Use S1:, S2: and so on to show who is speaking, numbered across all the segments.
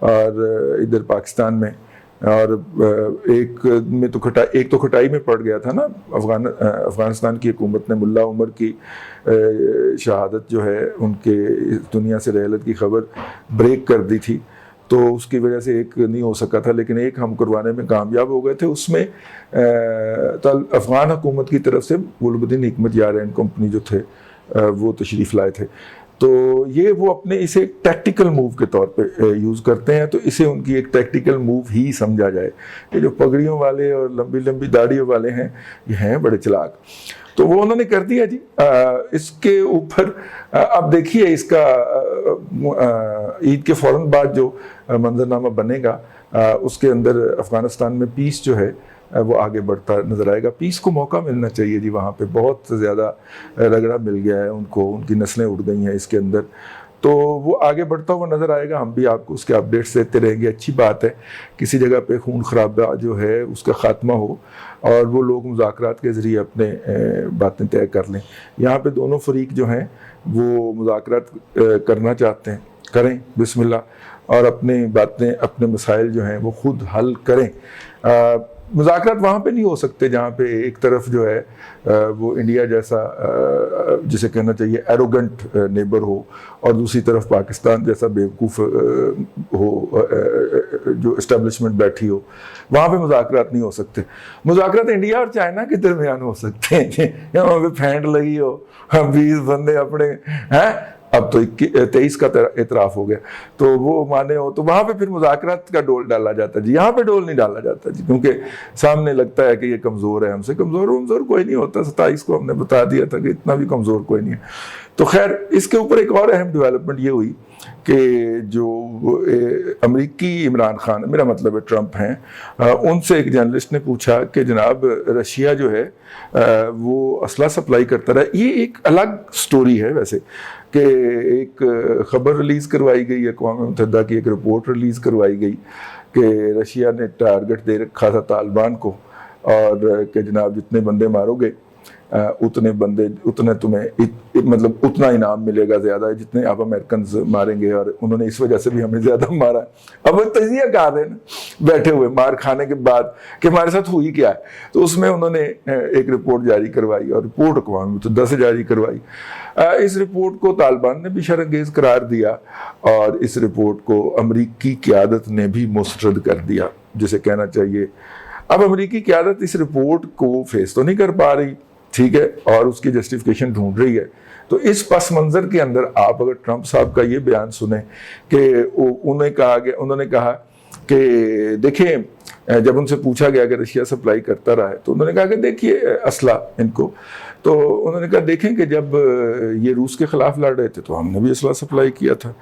S1: اور ادھر پاکستان میں، اور ایک تو کھٹائی میں پڑ گیا تھا نا، افغانستان کی حکومت نے ملا عمر کی شہادت جو ہے ان کے دنیا سے رحلت کی خبر بریک کر دی تھی، تو اس کی وجہ سے ایک نہیں ہو سکا تھا، لیکن ایک ہم کروانے میں کامیاب ہو گئے تھے۔ اس میں افغان حکومت کی طرف سے غلب الدین حکمت یار اینڈ کمپنی جو تھے وہ تشریف لائے تھے، تو یہ وہ اپنے اسے ایک ٹیکٹیکل موو کے طور پہ یوز کرتے ہیں، تو اسے ان کی ایک ٹیکٹیکل موو ہی سمجھا جائے۔ یہ جو پگڑیوں والے اور لمبی لمبی داڑھیوں والے ہیں، یہ ہیں بڑے چلاک، تو وہ انہوں نے کر دیا جی۔ اس کے اوپر اب دیکھیے اس کا عید کے فوراً بعد جو منظرنامہ بنے گا، اس کے اندر افغانستان میں پیس جو ہے وہ آگے بڑھتا نظر آئے گا۔ پیس کو موقع ملنا چاہیے جی، وہاں پہ بہت زیادہ رگڑا مل گیا ہے ان کو، ان کی نسلیں اڑ گئی ہیں اس کے اندر، تو وہ آگے بڑھتا ہوا نظر آئے گا۔ ہم بھی آپ کو اس کے اپڈیٹس دیتے رہیں گے۔ اچھی بات ہے کسی جگہ پہ خون خرابہ جو ہے اس کا خاتمہ ہو اور وہ لوگ مذاکرات کے ذریعے اپنے باتیں طے کر لیں۔ یہاں پہ دونوں فریق جو ہیں وہ مذاکرات کرنا چاہتے ہیں، کریں بسم اللہ، اور اپنی باتیں اپنے مسائل جو ہیں وہ خود حل کریں۔ مذاکرات وہاں پہ نہیں ہو سکتے جہاں پہ ایک طرف جو ہے وہ انڈیا جیسا جسے کہنا چاہیے ایروگنٹ نیبر ہو، اور دوسری طرف پاکستان جیسا بیوقوف ہو جو اسٹیبلشمنٹ بیٹھی ہو۔ وہاں پہ مذاکرات نہیں ہو سکتے۔ مذاکرات انڈیا اور چائنا کے درمیان ہو سکتے ہیں، وہاں پہ پھینٹ لگی ہو، 20 بندے اپنے ہیں، اب تو 23 کا اعتراف ہو گیا، تو وہ مانے ہو تو وہاں پہ پھر مذاکرات کا ڈول ڈالا جاتا ہے جی۔ یہاں پہ ڈول نہیں ڈالا جاتا جی، کیونکہ سامنے لگتا ہے کہ یہ کمزور ہے، ہم سے کمزور کوئی نہیں ہوتا۔ 27 کو ہم نے بتا دیا تھا کہ اتنا بھی کمزور کوئی نہیں ہے۔ تو خیر، اس کے اوپر ایک اور اہم ڈیولپمنٹ یہ ہوئی کہ جو امریکی عمران خان، میرا مطلب ہے ٹرمپ ہیں، ان سے ایک جرنلسٹ نے پوچھا کہ جناب رشیا جو ہے وہ اسلحہ سپلائی کرتا رہا۔ یہ ایک الگ سٹوری ہے ویسے، کہ ایک خبر ریلیز کروائی گئی، اقوام متحدہ کی ایک رپورٹ ریلیز کروائی گئی کہ رشیا نے ٹارگٹ دے رکھا تھا طالبان کو، اور کہ جناب جتنے بندے مارو گے اتنے تمہیں مطلب اتنا انعام ملے گا زیادہ ہے جتنے آپ امریکنز ماریں گے، اور انہوں نے اس وجہ سے بھی ہمیں زیادہ مارا ہے۔ اب وہ تجزیہ کار رہے نا بیٹھے ہوئے مار کھانے کے بعد کہ ہمارے ساتھ ہوئی کیا ہے، تو اس میں انہوں نے ایک رپورٹ جاری کروائی، اور رپورٹ اقوام متحدہ سے جاری کروائی۔ اس رپورٹ کو طالبان نے بھی شرانگیز قرار دیا، اور اس رپورٹ کو امریکی قیادت نے بھی مسترد کر دیا، جسے کہنا چاہیے اب امریکی قیادت اس رپورٹ کو فیس تو نہیں کر پا رہی، ٹھیک ہے، اور اس کی جسٹیفیکیشن ڈھونڈ رہی ہے۔ تو اس پس منظر کے اندر آپ اگر ٹرمپ صاحب کا یہ بیان سنیں کہ انہوں نے کہا کہ دیکھیں، جب ان سے پوچھا گیا کہ رشیا سپلائی کرتا رہا ہے، تو انہوں نے کہا کہ دیکھیے اسلحہ ان کو، تو انہوں نے کہا دیکھیں کہ جب یہ روس کے خلاف لڑ رہے تھے تو ہم نے بھی اسلحہ سپلائی کیا تھا،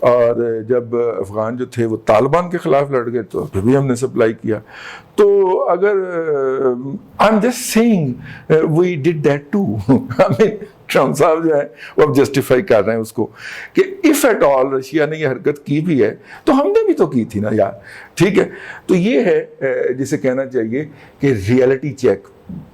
S1: اور جب افغان جو تھے وہ طالبان کے خلاف لڑ گئے تو پھر بھی ہم نے سپلائی کیا۔ تو اگر I'm just saying we did that too Trump صاحب جو ہے وہ اب جسٹیفائی کر رہے ہیں اس کو کہ if at all رشیا نے یہ حرکت کی بھی ہے تو ہم نے بھی تو کی تھی نا یار، ٹھیک ہے۔ تو یہ ہے جسے کہنا چاہیے کہ ریئلٹی چیک،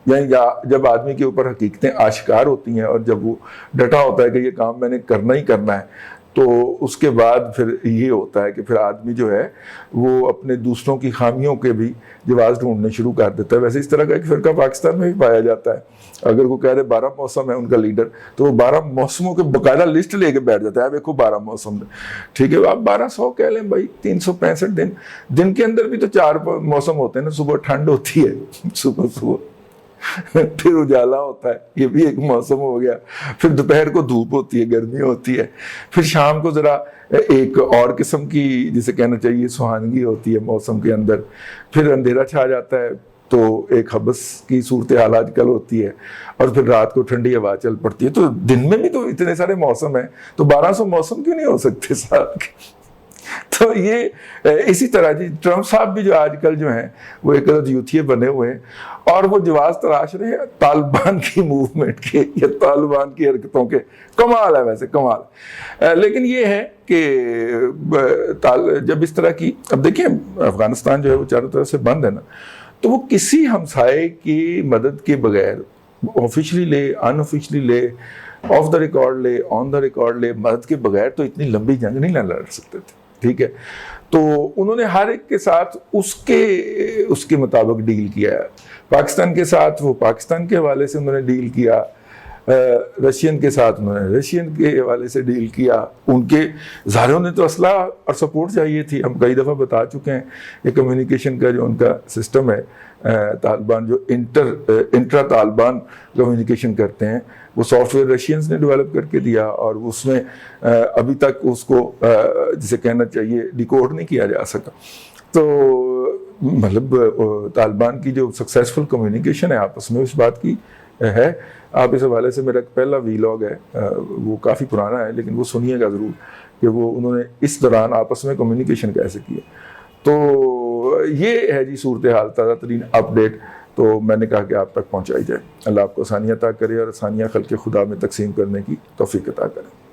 S1: یعنی جب آدمی کے اوپر حقیقتیں آشکار ہوتی ہیں اور جب وہ ڈٹا ہوتا ہے کہ یہ کام میں نے کرنا ہی کرنا ہے، تو اس کے بعد پھر یہ ہوتا ہے کہ پھر آدمی جو ہے وہ اپنے دوسروں کی خامیوں کے بھی جواز ڈھونڈنے شروع کر دیتا ہے۔ ویسے اس طرح کا ایک فرقہ پاکستان میں بھی پایا جاتا ہے، اگر وہ کہہ رہے 12 موسم ہے ان کا لیڈر، تو وہ 12 موسموں کے باقاعدہ لسٹ لے کے بیٹھ جاتا ہے، دیکھو 12 موسم ہے، ٹھیک ہے، آپ 1200 کہہ لیں بھائی، 365 دن کے اندر بھی تو 4 موسم ہوتے ہیں نا، صبح ٹھنڈ ہوتی ہے، صبح پھر اجالا ہوتا ہے، یہ بھی ایک موسم ہو گیا، پھر دوپہر کو دھوپ ہوتی ہے، گرمی ہوتی ہے، پھر شام کو ذرا ایک اور قسم کی جسے کہنا چاہیے سہانگی ہوتی ہے موسم کے اندر، پھر اندھیرا چھا جاتا ہے تو ایک حبس کی صورتحال آج کل ہوتی ہے، اور پھر رات کو ٹھنڈی ہوا چل پڑتی ہے۔ تو دن میں بھی تو اتنے سارے موسم ہیں، تو 1200 موسم کیوں نہیں ہو سکتے ساتھ کے؟ تو یہ اسی طرح جی ٹرمپ صاحب بھی جو آج کل جو ہیں وہ ایک یوتھیے بنے ہوئے ہیں، اور وہ جواز تراش رہے ہیں طالبان کی موومنٹ کے یا طالبان کی حرکتوں کے۔ کمال ہے ویسے، کمال۔ لیکن یہ ہے کہ جب اس طرح کی، اب دیکھیں افغانستان جو ہے وہ چاروں طرف سے بند ہے نا، تو وہ کسی ہمسائے کی مدد کے بغیر آفیشلی لے، ان آفیشلی لے، آف دا ریکارڈ لے، آن دا ریکارڈ لے، مدد کے بغیر تو اتنی لمبی جنگ نہیں لڑ سکتے تھے، ٹھیک ہے۔ تو انہوں نے ہر ایک کے ساتھ اس کے مطابق ڈیل کیا ہے. پاکستان کے ساتھ وہ پاکستان کے حوالے سے انہوں نے ڈیل کیا, رشین کے ساتھ انہوں نے رشین کے حوالے سے ڈیل کیا. ان کے ظاہروں نے تو اسلحہ اور سپورٹ چاہیے تھی. ہم کئی دفعہ بتا چکے ہیں یہ کمیونیکیشن کا جو ان کا سسٹم ہے, طالبان جو انٹرا طالبان کمیونیکیشن کرتے ہیں, وہ سافٹ ویئر رشینز نے ڈیولپ کر کے دیا, اور اس میں ابھی تک اس کو جسے کہنا چاہیے ڈیکوڈ نہیں کیا جا سکا. تو مطلب طالبان کی جو سکسیسفل کمیونیکیشن ہے آپس میں اس بات کی ہے. آپ اس حوالے سے میرا پہلا ویلاگ ہے, وہ کافی پرانا ہے لیکن وہ سنیے گا ضرور کہ وہ انہوں نے اس دوران آپس میں کمیونیکیشن کیسے کی ہے. تو یہ ہے جی صورتحال, تازہ ترین اپڈیٹ. تو میں نے کہا کہ آپ تک پہنچائی جائے. اللہ آپ کو آسانیاں عطا کرے اور آسانیاں خلق خدا میں تقسیم کرنے کی توفیق عطا کرے.